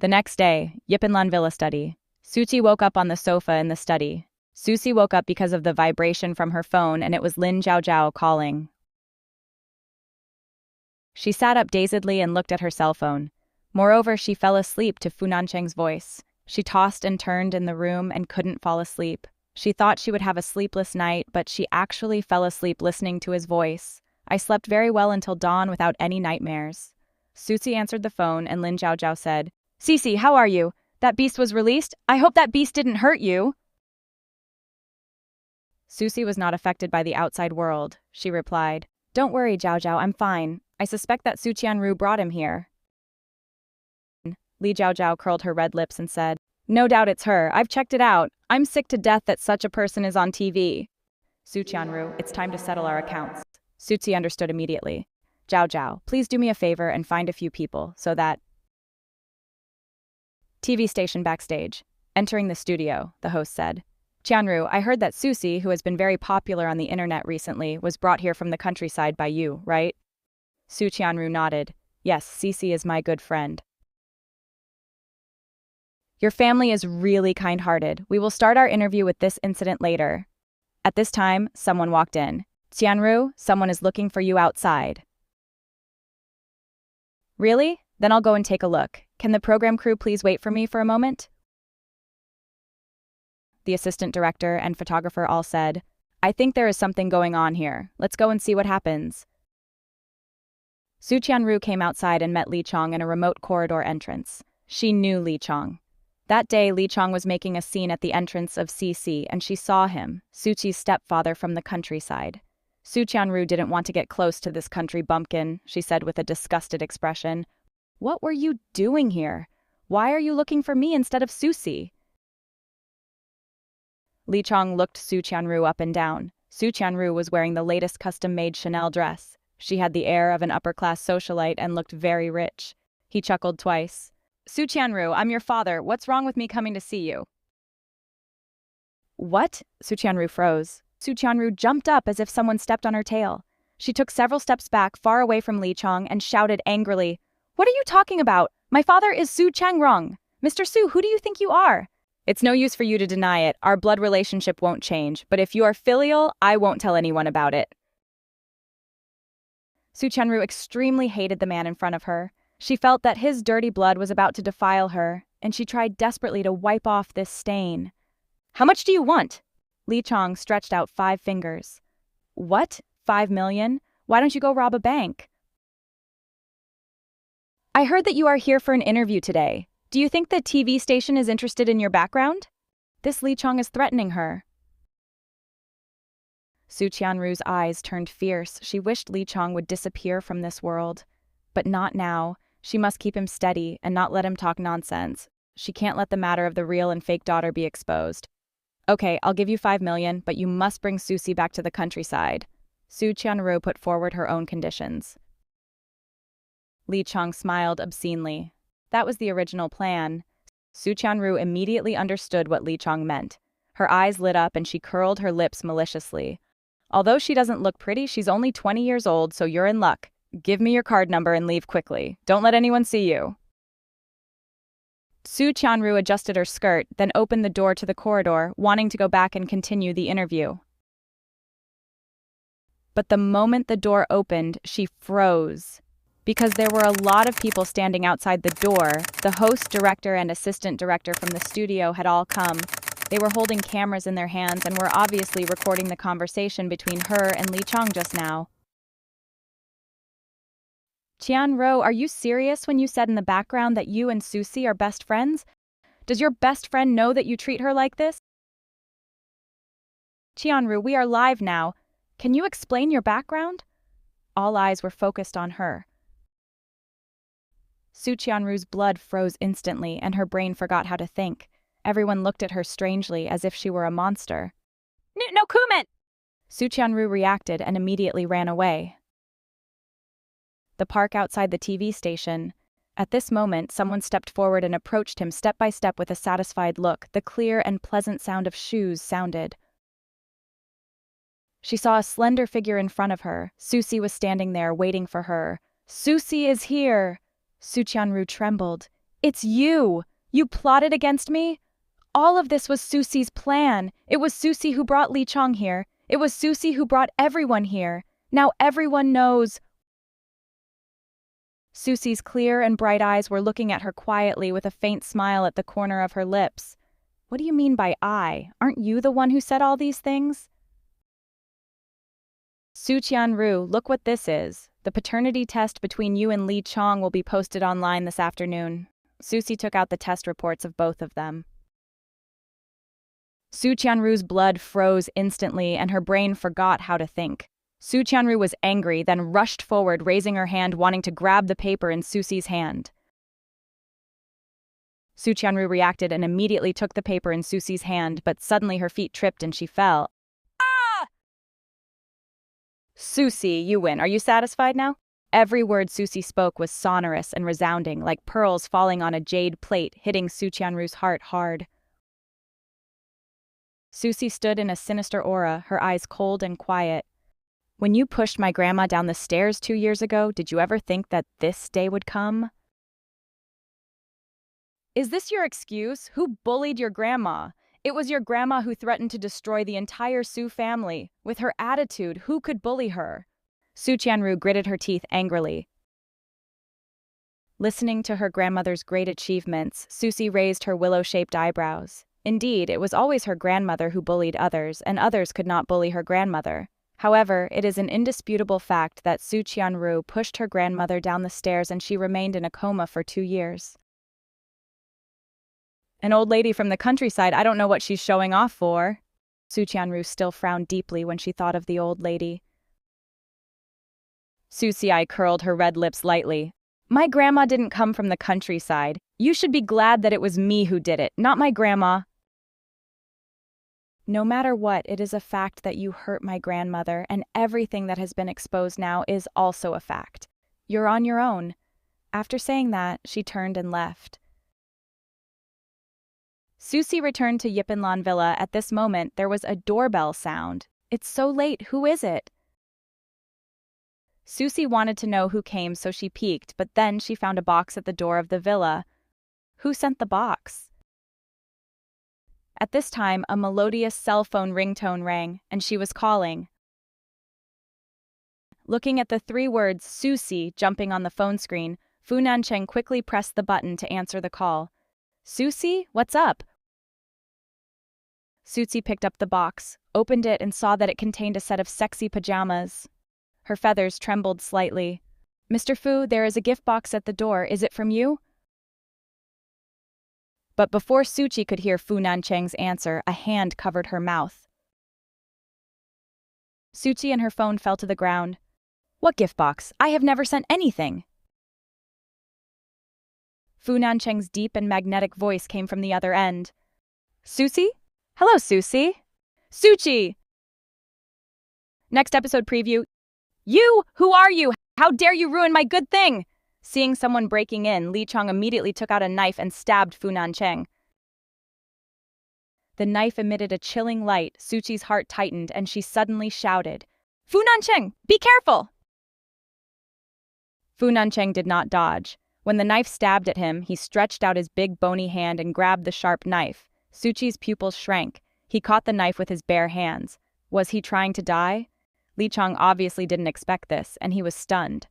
The next day, Yipenlan Villa study. Zhuxi woke up on the sofa in the study. Zhuxi woke up because of the vibration from her phone, and it was Lin Zhaozhao calling. She sat up dazedly and looked at her cell phone. Moreover, she fell asleep to Fu Nancheng's voice. She tossed and turned in the room and couldn't fall asleep. She thought she would have a sleepless night, but she actually fell asleep listening to his voice. I slept very well until dawn without any nightmares. Zhuxi answered the phone, and Lin Zhaozhao said, "Cici, how are you? That beast was released? I hope that beast didn't hurt you." Zhuxi was not affected by the outside world. She replied, "Don't worry, Zhaozhao, I'm fine. I suspect that Su Qianru brought him here." Li Zhaozhao curled her red lips and said, "No doubt it's her. I've checked it out. I'm sick to death that such a person is on TV. Su Qianru, it's time to settle our accounts." Zhuxi understood immediately. "Zhaozhao, please do me a favor and find a few people so that—" TV station backstage. Entering the studio, the host said, "Qianru, I heard that Zhuxi, who has been very popular on the internet recently, was brought here from the countryside by you, right?" Su Qianru nodded. "Yes, Cici is my good friend." "Your family is really kind-hearted. We will start our interview with this incident later." At this time, someone walked in. "Qianru, someone is looking for you outside." "Really? Then I'll go and take a look. Can the program crew please wait for me for a moment?" The assistant director and photographer all said, "I think there is something going on here. Let's go and see what happens." Su Qianru came outside and met Li Chong in a remote corridor entrance. She knew Li Chong. That day, Li Chong was making a scene at the entrance of CC, and she saw him, Zhuxi's stepfather from the countryside. Su Qianru didn't want to get close to this country bumpkin, she said with a disgusted expression. "What were you doing here? Why are you looking for me instead of Zhuxi?" Li Chong looked Su Qianru up and down. Su Qianru was wearing the latest custom-made Chanel dress. She had the air of an upper-class socialite and looked very rich. He chuckled twice. "Su Qianru, I'm your father. What's wrong with me coming to see you?" "What?" Su Qianru froze. Su Qianru jumped up as if someone stepped on her tail. She took several steps back, far away from Li Chong, and shouted angrily, "What are you talking about? My father is Su Changrong. Mr. Su, who do you think you are?" "It's no use for you to deny it. Our blood relationship won't change, but if you are filial, I won't tell anyone about it." Su Qianru extremely hated the man in front of her. She felt that his dirty blood was about to defile her, and she tried desperately to wipe off this stain. "How much do you want?" Li Chong stretched out 5 fingers. "What? 5 million? Why don't you go rob a bank?" "I heard that you are here for an interview today. Do you think the TV station is interested in your background?" This Li Chong is threatening her. Su Qianru's eyes turned fierce. She wished Li Chong would disappear from this world. But not now. She must keep him steady and not let him talk nonsense. She can't let the matter of the real and fake daughter be exposed. "Okay, I'll give you 5 million, but you must bring Zhuxi back to the countryside." Su Qianru put forward her own conditions. Li Chong smiled obscenely. That was the original plan. Su Qianru immediately understood what Li Chong meant. Her eyes lit up and she curled her lips maliciously. "Although she doesn't look pretty, she's only 20 years old, so you're in luck. Give me your card number and leave quickly. Don't let anyone see you." Su Qianru adjusted her skirt, then opened the door to the corridor, wanting to go back and continue the interview. But the moment the door opened, she froze. Because there were a lot of people standing outside the door, the host, director, and assistant director from the studio had all come. They were holding cameras in their hands and were obviously recording the conversation between her and Li Chong just now. "Qianru, are you serious when you said in the background that you and Zhuxi are best friends? Does your best friend know that you treat her like this?" "Qianru, we are live now. Can you explain your background?" All eyes were focused on her. Su Qianru's blood froze instantly and her brain forgot how to think. Everyone looked at her strangely as if she were a monster. No comment! Su Qianru reacted and immediately ran away. The park outside the TV station. At this moment, someone stepped forward and approached him step by step with a satisfied look. The clear and pleasant sound of shoes sounded. She saw a slender figure in front of her. Zhuxi was standing there, waiting for her. "Zhuxi is here!" Su Qianru trembled. It's you! You plotted against me? All of this was Zhuxi's plan. It was Zhuxi who brought Lichang here. It was Zhuxi who brought everyone here. Now everyone knows. Zhuxi's clear and bright eyes were looking at her quietly with a faint smile at the corner of her lips. What do you mean by I? Aren't you the one who said all these things? Su Qianru, look what this is. The paternity test between you and Li Chang will be posted online this afternoon. Zhuxi took out the test reports of both of them. Su Qianru's blood froze instantly and her brain forgot how to think. Su Qianru was angry, then rushed forward, raising her hand, wanting to grab the paper in Zhuxi's hand. Su Qianru reacted and immediately took the paper in Zhuxi's hand, but suddenly her feet tripped and she fell. Ah! Zhuxi, you win. Are you satisfied now? Every word Zhuxi spoke was sonorous and resounding, like pearls falling on a jade plate, hitting Su Qianru's heart hard. Zhuxi stood in a sinister aura, her eyes cold and quiet. When you pushed my grandma down the stairs 2 years ago, did you ever think that this day would come? Is this your excuse? Who bullied your grandma? It was your grandma who threatened to destroy the entire Su family. With her attitude, who could bully her? Su Qianru gritted her teeth angrily. Listening to her grandmother's great achievements, Zhuxi raised her willow-shaped eyebrows. Indeed, it was always her grandmother who bullied others, and others could not bully her grandmother. However, it is an indisputable fact that Su Qianru pushed her grandmother down the stairs and she remained in a coma for 2 years. An old lady from the countryside, I don't know what she's showing off for. Su Qianru still frowned deeply when she thought of the old lady. Zhuxi curled her red lips lightly. My grandma didn't come from the countryside. You should be glad that it was me who did it, not my grandma. No matter what, it is a fact that you hurt my grandmother, and everything that has been exposed now is also a fact. You're on your own. After saying that, she turned and left. Zhuxi returned to Yipenlan Villa. At this moment, there was a doorbell sound. It's so late, who is it? Zhuxi wanted to know who came, so she peeked, but then she found a box at the door of the villa. Who sent the box? At this time, a melodious cell phone ringtone rang, and she was calling. Looking at the 3 words Zhuxi jumping on the phone screen, Fu Nancheng quickly pressed the button to answer the call. Zhuxi, what's up? Zhuxi picked up the box, opened it, and saw that it contained a set of sexy pajamas. Her feathers trembled slightly. Mr. Fu, there is a gift box at the door. Is it from you? But before Zhuxi could hear Fu Nancheng's answer, a hand covered her mouth. Zhuxi and her phone fell to the ground. What gift box? I have never sent anything. Fu Nancheng's deep and magnetic voice came from the other end. Zhuxi? Hello, Zhuxi. Zhuxi! Next episode preview. You! Who are you? How dare you ruin my good thing? Seeing someone breaking in, Li Chang immediately took out a knife and stabbed Fu Nancheng. The knife emitted a chilling light. Zhuxi's heart tightened and she suddenly shouted, Fu Nancheng, be careful! Fu Nancheng did not dodge. When the knife stabbed at him, he stretched out his big bony hand and grabbed the sharp knife. Zhuxi's pupils shrank. He caught the knife with his bare hands. Was he trying to die? Li Chang obviously didn't expect this, and he was stunned.